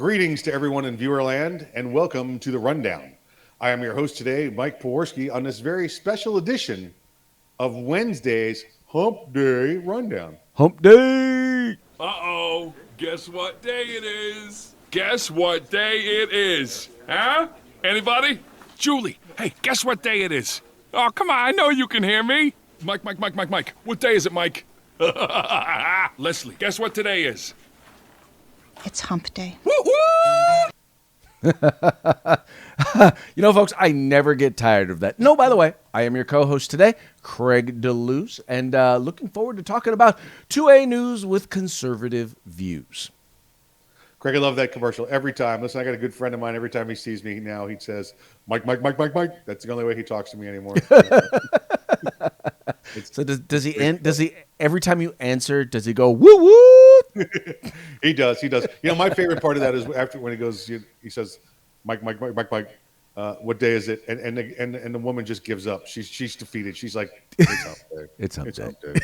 Greetings to everyone in Viewerland, and welcome to the Rundown. I am your host today, Mike Poworski, on this very special edition of Wednesday's Hump Day Rundown. Hump Day! Uh-oh, guess what day it is? Guess what day it is? Huh? Anybody? Julie, hey, guess what day it is? Oh, come on, I know you can hear me. Mike. What day is it, Mike? Leslie, guess what today is? It's Hump Day. Woo-hoo! You know, folks, I never get tired of that. No, by the way, I am your co-host today, Craig DeLuz, and looking forward to talking about 2A News with conservative views. Craig, I love that commercial every time. Listen, I got a good friend of mine. Every time he sees me now, he says, Mike. That's the only way he talks to me anymore. So does he every time you answer, does he go, woo woo? He does. You know, my favorite part of that is after when he goes, he says, Mike. What day is it? And the woman just gives up. She's defeated. She's like, it's Hump Day. It's Hump Day.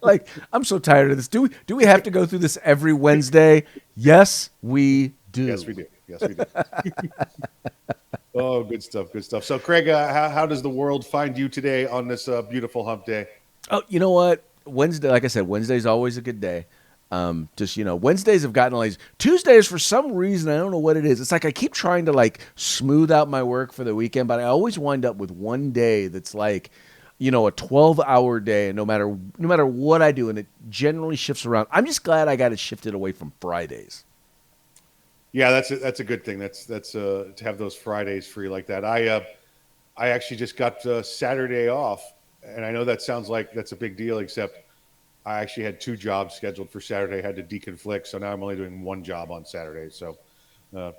Like, I'm so tired of this. Do we have to go through this every Wednesday? Yes, we do. Yes, we do. Oh, good stuff. So, Craig, how does the world find you today on this beautiful Hump Day? Oh, you know what? Wednesday, like I said, Wednesday's always a good day. Wednesdays have gotten lazy. Tuesdays, for some reason, I don't know what it is. It's like I keep trying to like smooth out my work for the weekend, but I always wind up with one day that's like, a 12-hour day, and no matter what I do, and it generally shifts around. I'm just glad I got it shifted away from Fridays. Yeah, that's a good thing. That's to have those Fridays free like that. I actually just got Saturday off, and I know that sounds like that's a big deal, except I actually had 2 jobs scheduled for Saturday. I had to deconflict, so now I'm only doing 1 job on Saturday. So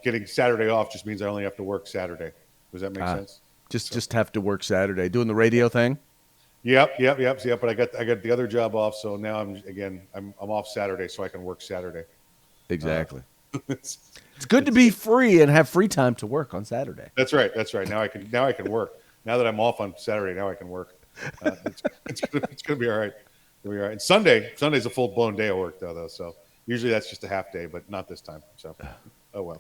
getting Saturday off just means I only have to work Saturday. Does that make sense? Just have to work Saturday, doing the radio thing. Yep. But I got the other job off, so now I'm off Saturday, so I can work Saturday. Exactly. It's good to be free and have free time to work on Saturday. That's right. Now I can work. Now that I'm off on Saturday, now I can work. It's gonna be all right. And Sunday's a full blown day of work though. So usually that's just a half day, but not this time. So, oh well.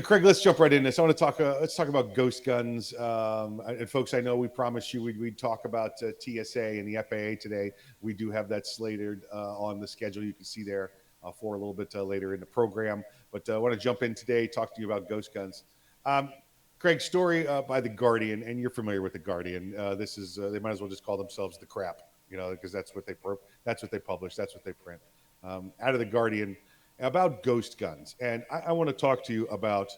Craig, let's jump right in this. I want to talk. Let's talk about ghost guns. And folks, I know we promised you we'd talk about TSA and the FAA today. We do have that slated on the schedule. You can see there for a little bit later in the program. But I want to jump in today, talk to you about ghost guns. Craig, story by The Guardian, and you're familiar with The Guardian. This is they might as well just call themselves The Crap, because that's what they publish, that's what they print. Out of The Guardian about ghost guns, and I want to talk to you about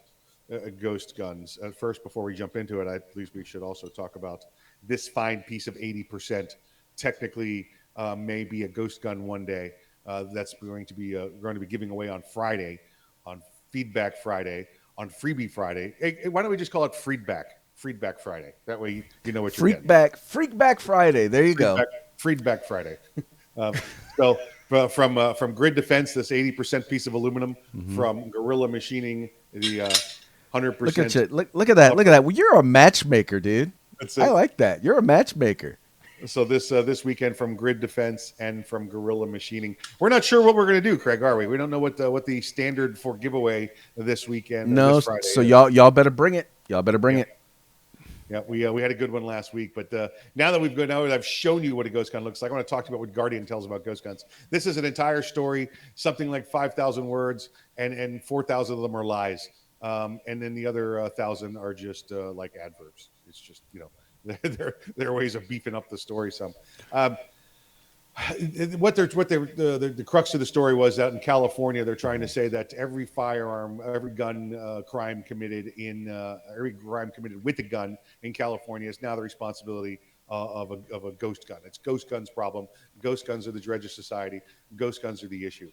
ghost guns. First, before we jump into it, at least we should also talk about this fine piece of 80%. Technically, may be a ghost gun one day. That's going to be giving away on Friday, on Feedback Friday, on Freebie Friday. Hey, why don't we just call it Freedback Friday? That way you know what you're getting. Freakback Friday. There you go. Freedback Friday. From Grid Defense, this 80% piece of aluminum, from Gorilla Machining, the 100%. Look at that. Well, you're a matchmaker, dude. I like that. You're a matchmaker. So this weekend from Grid Defense and from Gorilla Machining. We're not sure what we're going to do, Craig, are we? We don't know what the standard for giveaway this weekend. No, Friday so is. y'all better bring it. It. Yeah, we had a good one last week, but now that I've shown you what a ghost gun looks like, I want to talk to you about what Guardian tells about ghost guns. This is an entire story, something like 5,000 words, and 4,000 of them are lies, and then the other 1,000 are just like adverbs. It's just their ways of beefing up the story some. The crux of the story was out in California, they're trying to say that every gun crime committed with a gun in California is now the responsibility of a ghost gun. It's ghost guns' problem. Ghost guns are the dredge of society. Ghost guns are the issue.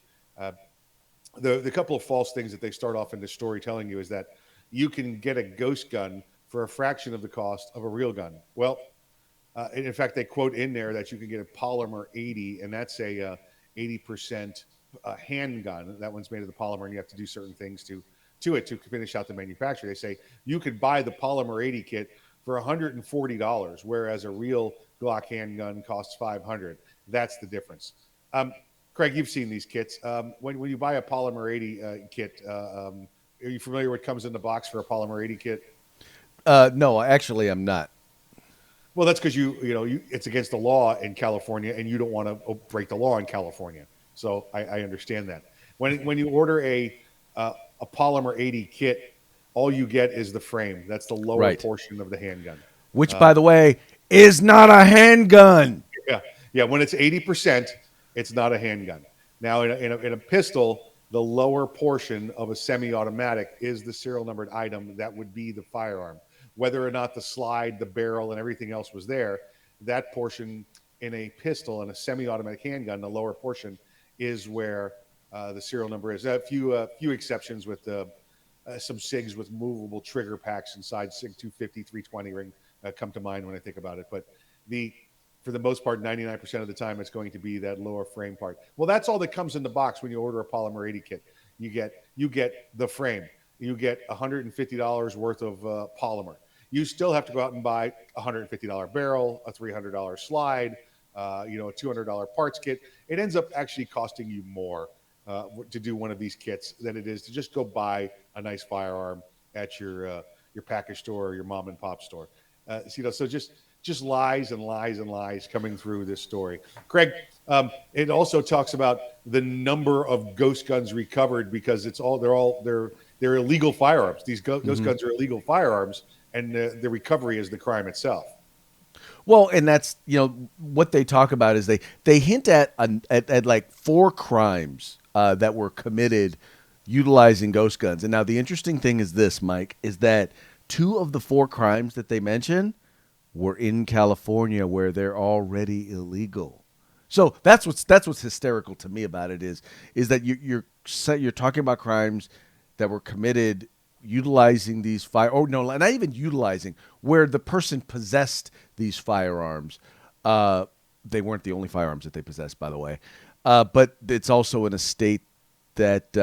The couple of false things that they start off in the story telling you is that you can get a ghost gun for a fraction of the cost of a real gun. Well, in fact, they quote in there that you can get a polymer 80, and that's a 80% handgun. That one's made of the polymer, and you have to do certain things to it to finish out the manufacture. They say you could buy the polymer 80 kit for $140, whereas a real Glock handgun costs $500. That's the difference. Craig, you've seen these kits. When you buy a Polymer 80 kit, are you familiar with what comes in the box for a Polymer 80 kit? No, actually, I'm not. Well, that's because it's against the law in California, and you don't want to break the law in California. So I understand that. When you order a Polymer 80 kit, all you get is the frame. That's the lower Right. portion of the handgun. Which, by the way, is not a handgun. Yeah, yeah. When it's 80%, it's not a handgun. Now, in a pistol, the lower portion of a semi-automatic is the serial numbered item that would be the firearm. Whether or not the slide, the barrel, and everything else was there, that portion in a pistol and a semi-automatic handgun, the lower portion is where the serial number is. A few exceptions with some SIGs with movable trigger packs inside. SIG 250, 320 ring come to mind when I think about it. But for the most part, 99% of the time, it's going to be that lower frame part. Well, that's all that comes in the box when you order a Polymer 80 kit. You get the frame. You get $150 worth of polymer. You still have to go out and buy a $150 barrel, a $300 slide, a $200 parts kit. It ends up actually costing you more to do one of these kits than it is to just go buy a nice firearm at your package store or your mom and pop store. So just lies and lies and lies coming through this story. Craig, it also talks about the number of ghost guns recovered because they're illegal firearms. These ghost guns are illegal firearms, and the recovery is the crime itself. Well, and that's what they talk about is they hint at like 4 crimes that were committed utilizing ghost guns. And now the interesting thing is this, Mike, is that 2 of the 4 crimes that they mention were in California where they're already illegal. So that's what's hysterical to me about it is that you're talking about crimes that were committed utilizing these not even utilizing, where the person possessed these firearms. They weren't the only firearms that they possessed, by the way. But it's also in a state that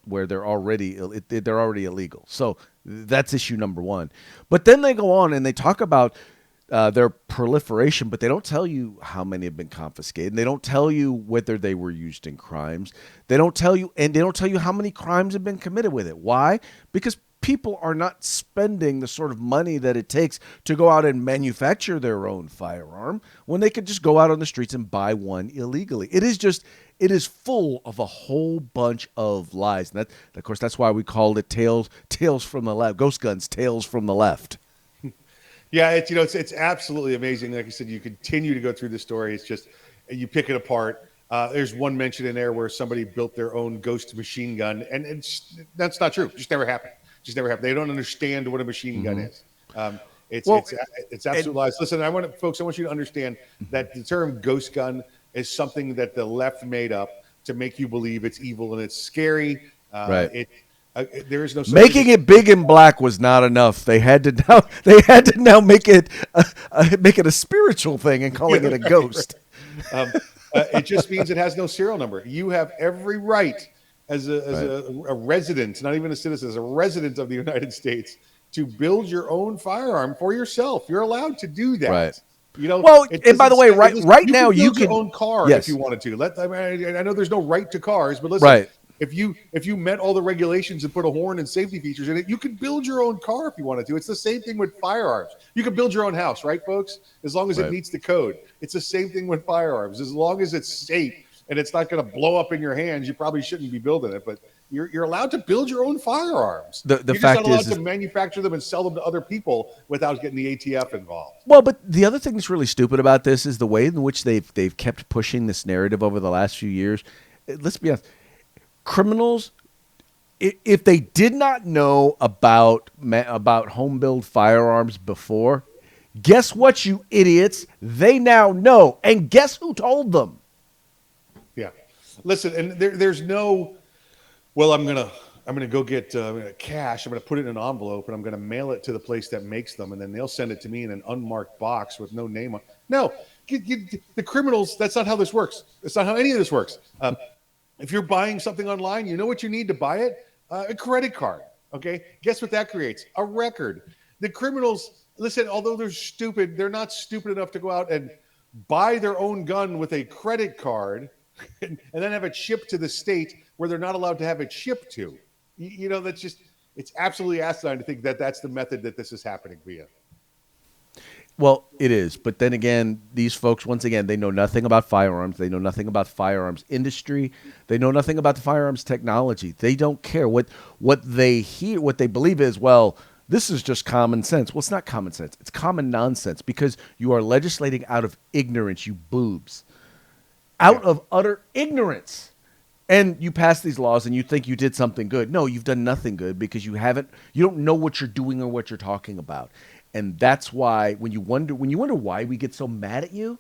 where they're already illegal. So that's issue number 1. But then they go on and they talk about their proliferation, but they don't tell you how many have been confiscated. And they don't tell you whether they were used in crimes. They don't tell you how many crimes have been committed with it. Why? Because people are not spending the sort of money that it takes to go out and manufacture their own firearm when they could just go out on the streets and buy one illegally. It is full of a whole bunch of lies. And of course, that's why we called it Tales from the Left. Ghost Guns, Tales from the Left. Yeah, it's absolutely amazing. Like I said, you continue to go through the story. It's just you pick it apart. There's one mention in there where somebody built their own ghost machine gun, and that's not true. Just never happened. They don't understand what a machine gun is. It's absolute lies. Listen, I want you to understand that the term ghost gun is something that the left made up to make you believe it's evil and it's scary. Right. There is no making it big and black was not enough. They had to now make it a spiritual thing and calling it a ghost. It just means it has no serial number. You have every right as a resident, not even a citizen, as a resident of the United States, to build your own firearm for yourself. You're allowed to do that. Right. And by the way, right now you can build your own car if you wanted to. I know there's no right to cars, but listen. Right. If you met all the regulations and put a horn and safety features in it, you could build your own car if you wanted to. It's the same thing with firearms. You can build your own house, right, folks? As long as it meets the code. It's the same thing with firearms. As long as it's safe and it's not going to blow up in your hands, you probably shouldn't be building it. But you're allowed to build your own firearms. The you're fact just not allowed to manufacture them and sell them to other people without getting the ATF involved. Well, but the other thing that's really stupid about this is the way in which they've kept pushing this narrative over the last few years. Let's be honest. Criminals, if they did not know about home build firearms before, guess what, you idiots? They now know, and guess who told them? Yeah, listen, and there's no. Well, I'm gonna go get cash. I'm gonna put it in an envelope, and I'm gonna mail it to the place that makes them, and then they'll send it to me in an unmarked box with no name on. No, the criminals. That's not how this works. That's not how any of this works. If you're buying something online, you know what you need to buy it? A credit card, okay? Guess what that creates? A record. The criminals, listen, although they're stupid, they're not stupid enough to go out and buy their own gun with a credit card, and then have it shipped to the state where they're not allowed to have it shipped to. That's just, it's absolutely asinine to think that that's the method that this is happening via. Well, it is. But then again, these folks, once again, they know nothing about firearms. They know nothing about firearms industry. They know nothing about the firearms technology. They don't care. What they hear, what they believe is, well, this is just common sense. Well, it's not common sense. It's common nonsense because you are legislating out of ignorance, you boobs. Out of utter ignorance. And you pass these laws and you think you did something good. No, you've done nothing good because you don't know what you're doing or what you're talking about. And that's why when you wonder why we get so mad at you,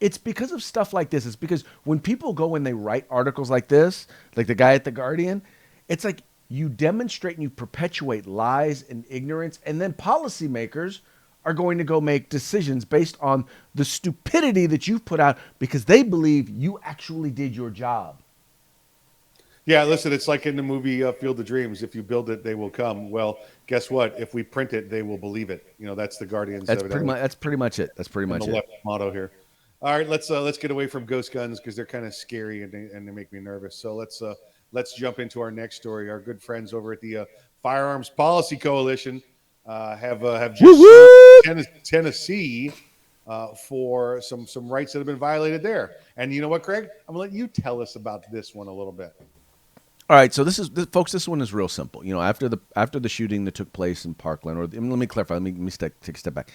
it's because of stuff like this. It's because when people go and they write articles like this, like the guy at The Guardian, it's like you demonstrate and you perpetuate lies and ignorance, and then policymakers are going to go make decisions based on the stupidity that you've put out because they believe you actually did your job. Yeah, listen, it's like in the movie Field of Dreams. If you build it, they will come. Well, guess what? If we print it, they will believe it. That's the Guardians. That's pretty much it. That's pretty much the it. left motto here. All right, let's get away from ghost guns because they're kind of scary and they make me nervous. So let's jump into our next story. Our good friends over at the Firearms Policy Coalition have just sued Tennessee for some rights that have been violated there. And you know what, Craig? I'm gonna let you tell us about this one a little bit. All right, so folks. This one is real simple. After the shooting that took place in Parkland, let me clarify. Let me take a step back.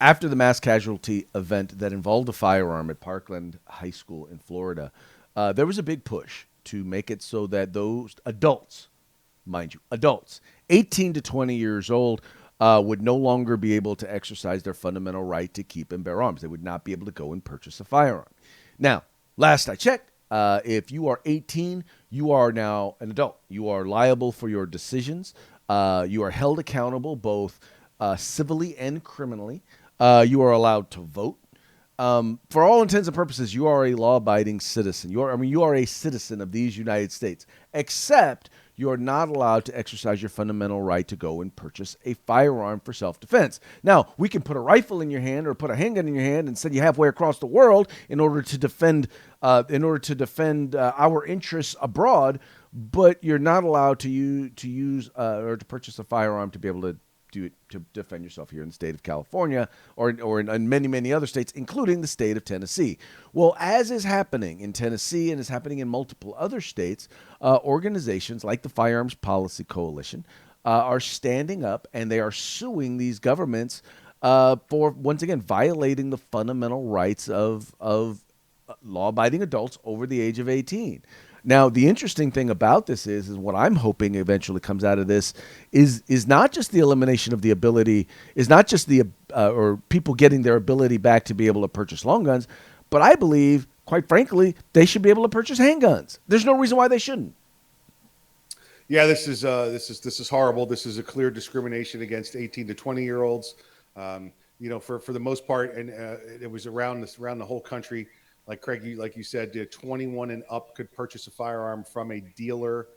After the mass casualty event that involved a firearm at Parkland High School in Florida, there was a big push to make it so that those adults, mind you, adults 18 to 20 years old, would no longer be able to exercise their fundamental right to keep and bear arms. They would not be able to go and purchase a firearm. Now, last I checked, if you are 18, you are now an adult. You are liable for your decisions. You are held accountable both civilly and criminally. You are allowed to vote. For all intents and purposes, you are a law-abiding citizen. You are a citizen of these United States, except you are not allowed to exercise your fundamental right to go and purchase a firearm for self-defense. Now, we can put a rifle in your hand or put a handgun in your hand and send you halfway across the world in order to defend our interests abroad, but you're not allowed to use or to purchase a firearm to be able to defend yourself here in the state of California or in many, many other states, including the state of Tennessee. Well, as is happening in Tennessee and is happening in multiple other states, organizations like the Firearms Policy Coalition are standing up and they are suing these governments for, once again, violating the fundamental rights of law-abiding adults over the age of 18. Now, the interesting thing about this is what I'm hoping eventually comes out of this is not just the elimination of the ability, is not just or people getting their ability back to be able to purchase long guns, but I believe, quite frankly, they should be able to purchase handguns. There's no reason why they shouldn't. Yeah, this is horrible. This is a clear discrimination against 18 to 20-year-olds. For the most part, and it was around the whole country. Like Craig, like you said, 21 and up could purchase a firearm from a dealer.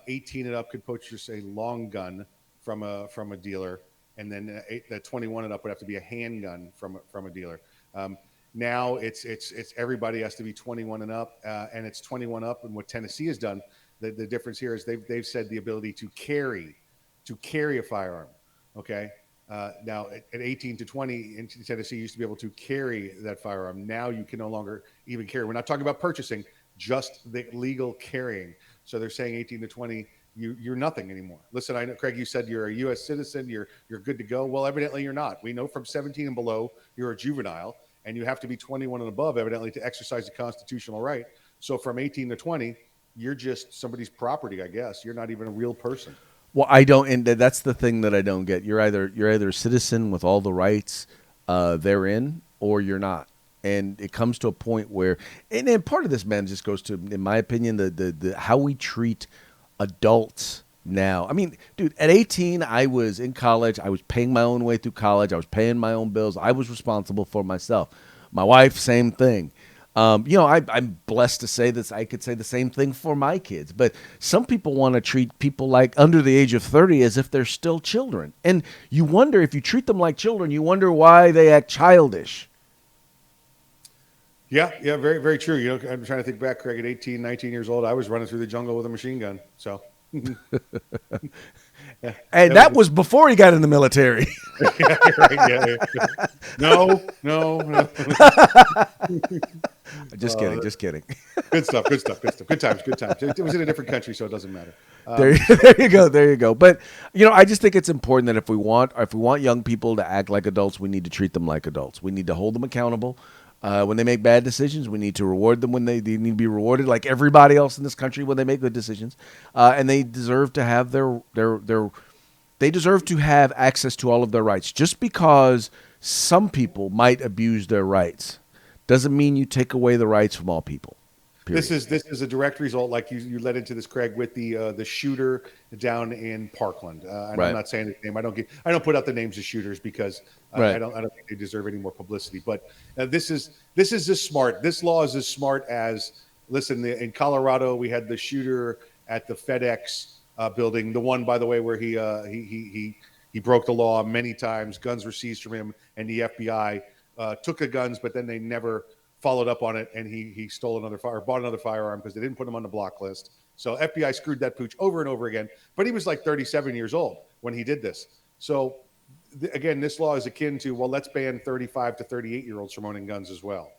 18 and up could purchase a long gun from a dealer, and then 21 and up would have to be a handgun from a dealer. Now it's everybody has to be 21 and up, and it's 21 up. And what Tennessee has done, the difference here is they've said the ability to carry a firearm. Okay. Now, at 18 to 20 in Tennessee, you used to be able to carry that firearm. Now you can no longer even carry. We're not talking about purchasing, just the legal carrying. So they're saying 18 to 20, you're nothing anymore. Listen, I know, Craig, you said you're a U.S. citizen, you're good to go. Well, evidently you're not. We know from 17 and below, you're a juvenile, and you have to be 21 and above, evidently, to exercise a constitutional right. So from 18 to 20, you're just somebody's property, I guess. You're not even a real person. Well, I don't, and that's the thing that I don't get. You're either a citizen with all the rights therein, or you're not. And it comes to a point where, and part of this, man, just goes to, in my opinion, the how we treat adults now. I mean, dude, at 18, I was in college. I was paying my own way through college. I was paying my own bills. I was responsible for myself. My wife, same thing. I'm blessed to say this. I could say the same thing for my kids. But some people want to treat people like under the age of 30 as if they're still children. And you wonder, if you treat them like children, you wonder why they act childish. Yeah, yeah, very, very true. I'm trying to think back, Craig, at 18, 19 years old, I was running through the jungle with a machine gun. So, yeah, And that was that was before he got in the military. yeah, right. Yeah, yeah. No, no, no. Just kidding. Just kidding. Good stuff. Good stuff. Good stuff. Good times. Good times. It was in a different country, so it doesn't matter. There, there you go. There you go. But I just think it's important that if we want young people to act like adults, we need to treat them like adults. We need to hold them accountable. When they make bad decisions, we need to reward them when they need to be rewarded, like everybody else in this country when they make good decisions. And they deserve to have they deserve to have access to all of their rights. Just because some people might abuse their rights doesn't mean you take away the rights from all people. Period. This is a direct result, like you led into this, Craig, with the shooter down in Parkland. And Right. I'm not saying his name. I don't put out the names of shooters because Right. I don't think they deserve any more publicity. But this is as smart. This law is as smart as listen. In Colorado, we had the shooter at the FedEx building. The one, by the way, where he broke the law many times. Guns were seized from him, and the FBI took the guns, but then they never followed up on it, and he stole bought another firearm because they didn't put him on the block list. So FBI screwed that pooch over and over again. But he was like 37 years old when he did this. So again, this law is akin to, well, let's ban 35 to 38-year-olds from owning guns as well.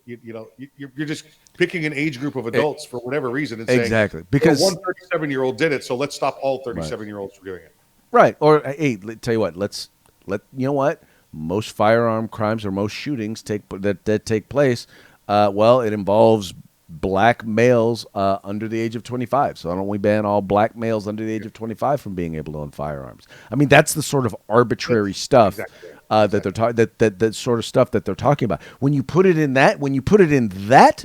You're just picking an age group of adults for whatever reason and saying, Exactly. Because one 37-year-old did it, so let's stop all 37-year-olds from doing it. Right. Or hey, tell you what, you know what? Most firearm crimes or most shootings that take place, it involves black males under the age of 25. So why don't we ban all black males under the age of 25 from being able to own firearms? I mean, that's the sort of arbitrary stuff that they're talking that sort of stuff that they're talking about. When you put it in that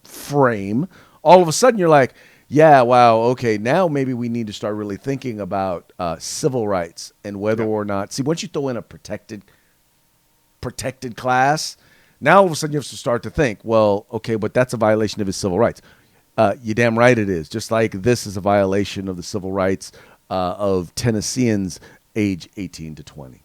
frame, all of a sudden you're like, yeah, wow, okay, now maybe we need to start really thinking about civil rights and whether or not. See, once you throw in a protected class, now all of a sudden you have to start to think, well, okay, but that's a violation of his civil rights. You damn right it is. Just like this is a violation of the civil rights of Tennesseans age 18 to 20.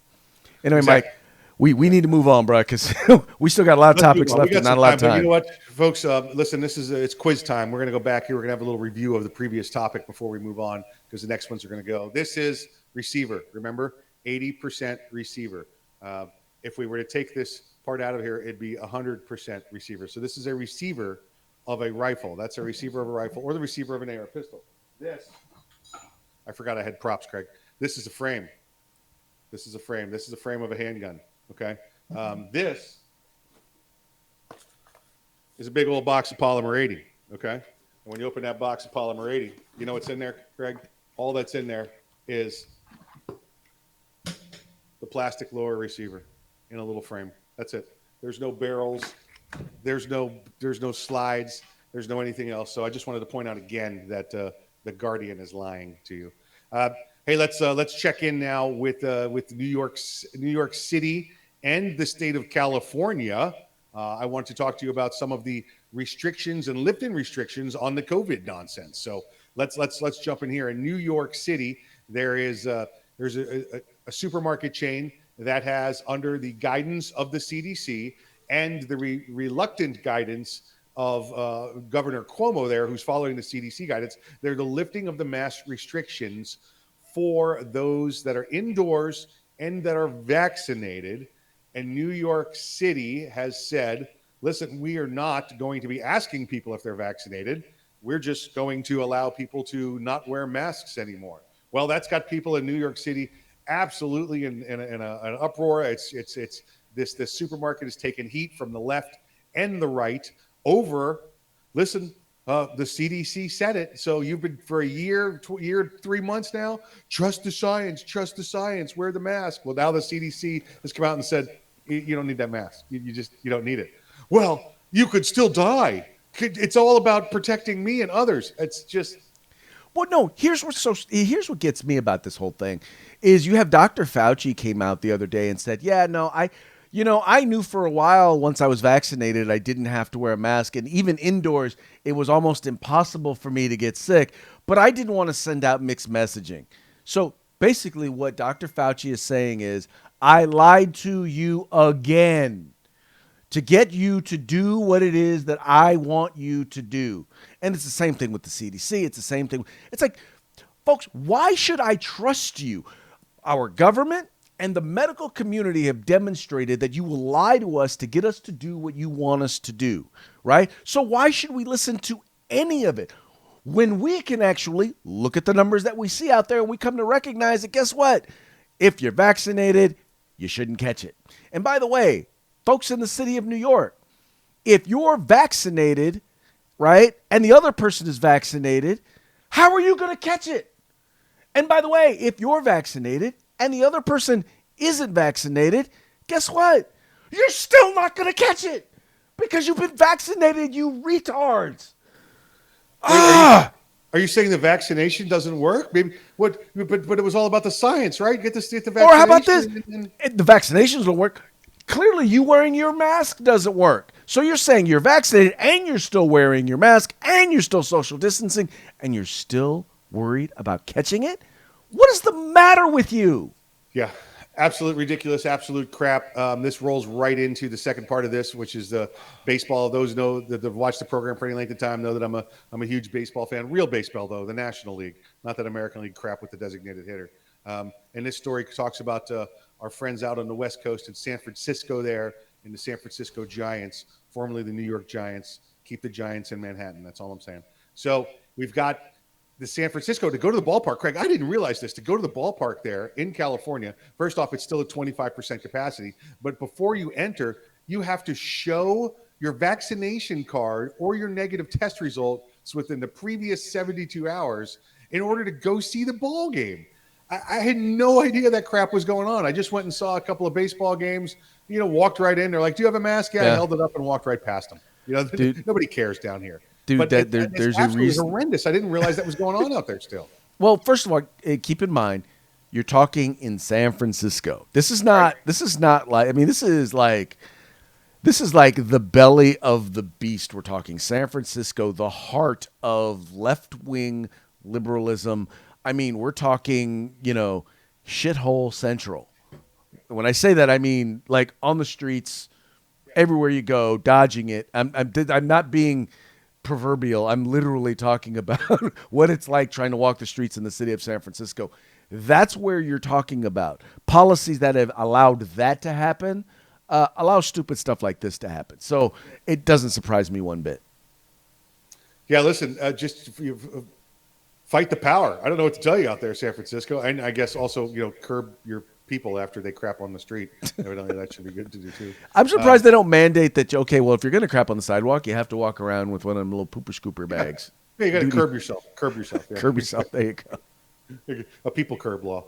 Anyway, Exactly. Mike, we need to move on, bro, because we still got a lot of topics left and not a lot of But time. you know what, folks? Listen, it's quiz time. We're going to go back here. We're going to have a little review of the previous topic before we move on because the next ones are going to go. This is receiver. Remember, 80% receiver. If we were to take this part out of here, it'd be 100% receiver. So this is a receiver of a rifle. That's a receiver of a rifle or the receiver of an AR pistol. This, I forgot I had props, Craig. This is a frame. This is a frame. This is a frame of a handgun. Okay. This is a big old box of polymer 80. Okay. And when you open that box of polymer 80, you know what's in there, Craig? All that's in there is the plastic lower receiver in a little frame. That's it. There's no barrels. There's no slides. There's no anything else. So I just wanted to point out again that the Guardian is lying to you. Hey, let's check in now with New York City and the state of California. I want to talk to you about some of the restrictions and lifting restrictions on the COVID nonsense. So let's jump in here. In New York City, there's a supermarket chain that has, under the guidance of the CDC and the reluctant guidance of Governor Cuomo there, who's following the CDC guidance, they're the lifting of the mask restrictions for those that are indoors and that are vaccinated. And New York City has said, listen, we are not going to be asking people if they're vaccinated. We're just going to allow people to not wear masks anymore. Well, that's got people in New York City absolutely in an uproar. It's this supermarket has taken heat from the left and the right over, listen, the CDC said it. So you've been for a year, 3 months now, trust the science, wear the mask. Well, now the CDC has come out and said, you don't need that mask. You don't need it. Well, you could still die. It's all about protecting me and others. It's just. Well, no, here's what gets me about this whole thing is you have Dr. Fauci came out the other day and said, yeah, no, I knew for a while once I was vaccinated, I didn't have to wear a mask. And even indoors, it was almost impossible for me to get sick. But I didn't want to send out mixed messaging. So basically what Dr. Fauci is saying is, I lied to you again. to get you to do what it is that I want you to do. And it's the same thing with the CDC. It's the same thing. It's like, folks, why should I trust you? Our government and the medical community have demonstrated that you will lie to us to get us to do what you want us to do, right? So why should we listen to any of it when we can actually look at the numbers that we see out there and we come to recognize that, guess what? If you're vaccinated, you shouldn't catch it. And by the way, folks in the city of New York, if you're vaccinated, right, and the other person is vaccinated, how are you going to catch it? And by the way, if you're vaccinated and the other person isn't vaccinated, guess what? You're still not going to catch it because you've been vaccinated, you retards. Are you saying the vaccination doesn't work? Maybe but it was all about the science, right? Get the vaccination. Or how about this? The vaccinations don't work. Clearly, you wearing your mask doesn't work. So you're saying you're vaccinated and you're still wearing your mask and you're still social distancing and you're still worried about catching it? What is the matter with you? Yeah, absolute ridiculous, absolute crap. This rolls right into the second part of this, which is the baseball. Those know that have watched the program for any length of time know that I'm a huge baseball fan. Real baseball, though, the National League, not that American League crap with the designated hitter. And this story talks about our friends out on the West Coast in San Francisco there in the San Francisco Giants, formerly the New York Giants. Keep the Giants in Manhattan. That's all I'm saying. So we've got the San Francisco to go to the ballpark. Craig, I didn't realize this. To go to the ballpark there in California, first off, it's still at 25% capacity. But before you enter, you have to show your vaccination card or your negative test results within the previous 72 hours in order to go see the ball game. I had no idea that crap was going on. I just went and saw a couple of baseball games, walked right in. They're like, do you have a mask? Yeah. I held it up and walked right past them. Dude, nobody cares down here. Dude, but there's a reason. Horrendous. I didn't realize that was going on out there still. Well, first of all, keep in mind, you're talking in San Francisco. This is not like, I mean, this is like the belly of the beast. We're talking San Francisco, the heart of left-wing liberalism. I mean, we're talking, shithole central. When I say that, I mean like on the streets, everywhere you go, dodging it. I'm not being proverbial. I'm literally talking about what it's like trying to walk the streets in the city of San Francisco. That's where you're talking about. Policies that have allowed that to happen, allow stupid stuff like this to happen. So it doesn't surprise me one bit. Yeah, listen, fight the power. I don't know what to tell you out there, San Francisco. And I guess also, curb your people after they crap on the street. Evidently, that should be good to do too. I'm surprised they don't mandate that. Okay, well, if you're going to crap on the sidewalk, you have to walk around with one of them little pooper scooper bags. Yeah, you got to curb yourself. Curb yourself. Yeah. Curb yourself. There you go. A people curb law.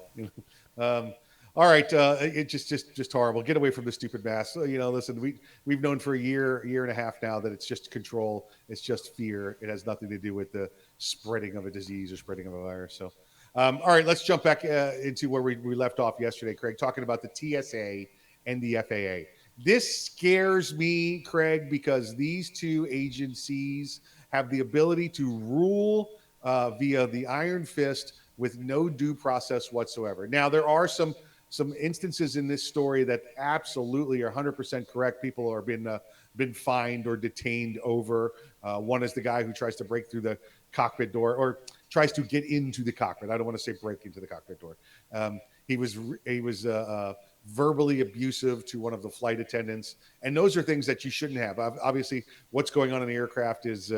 All right, it's just horrible. Get away from the stupid mask. Listen, we've known for a year and a half now that it's just control. It's just fear. It has nothing to do with the spreading of a disease or spreading of a virus. So, all right, let's jump back into where we left off yesterday, Craig, talking about the TSA and the FAA. This scares me, Craig, because these two agencies have the ability to rule via the iron fist with no due process whatsoever. Now, there are some instances in this story that absolutely are 100% correct. People are been fined or detained over. One is the guy who tries to break through the cockpit door or tries to get into the cockpit. I don't want to say break into the cockpit door. He was verbally abusive to one of the flight attendants, and those are things that you shouldn't have. Obviously, what's going on in the aircraft is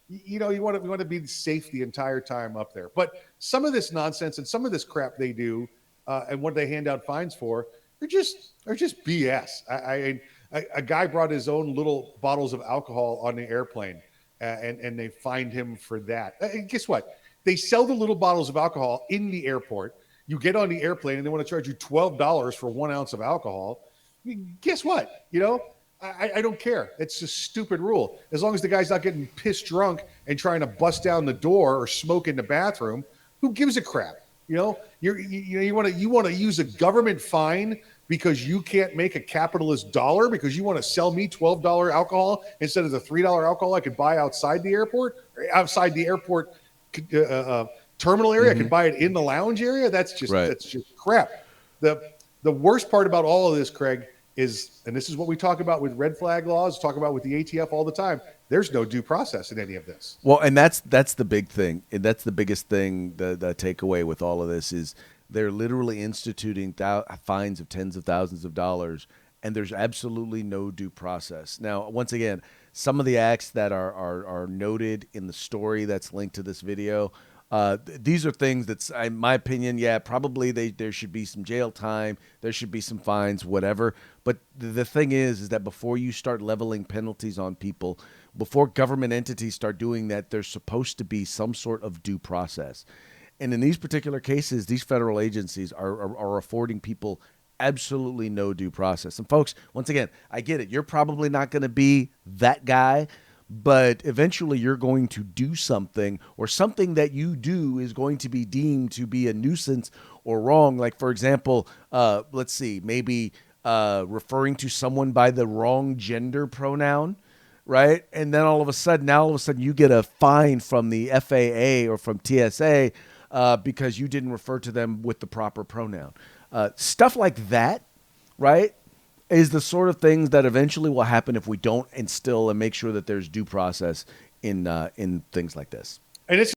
you want to be safe the entire time up there. But some of this nonsense and some of this crap they do and what they hand out fines for are just BS. A guy brought his own little bottles of alcohol on the airplane, and they fined him for that. And guess what? They sell the little bottles of alcohol in the airport. You get on the airplane, and they want to charge you $12 for 1 ounce of alcohol. Guess what? I don't care. It's a stupid rule. As long as the guy's not getting pissed drunk and trying to bust down the door or smoke in the bathroom, who gives a crap? You want to use a government fine because you can't make a capitalist dollar because you want to sell me $12 alcohol instead of the $3 alcohol I could buy outside the airport or outside the airport terminal area. I could buy it in the lounge area. That's just crap. The worst part about all of this, Craig, is, and this is what we talk about with red flag laws, talk about with the ATF all the time. There's no due process in any of this. Well, and that's the big thing. And that's the biggest thing. The takeaway with all of this is they're literally instituting fines of tens of thousands of dollars, and there's absolutely no due process. Now, once again, some of the acts that are noted in the story that's linked to this video, these are things that's, in my opinion, yeah, probably there should be some jail time, there should be some fines, whatever. But the thing is that before you start leveling penalties on people, before government entities start doing that, there's supposed to be some sort of due process. And in these particular cases, these federal agencies are affording people absolutely no due process. And folks, once again, I get it. You're probably not going to be that guy, but eventually you're going to do something, or something that you do is going to be deemed to be a nuisance or wrong. Like, for example, let's see, maybe referring to someone by the wrong gender pronoun, right? And then all of a sudden you get a fine from the FAA or from TSA because you didn't refer to them with the proper pronoun. Stuff like that, right, is the sort of things that eventually will happen if we don't instill and make sure that there's due process in things like this. And it's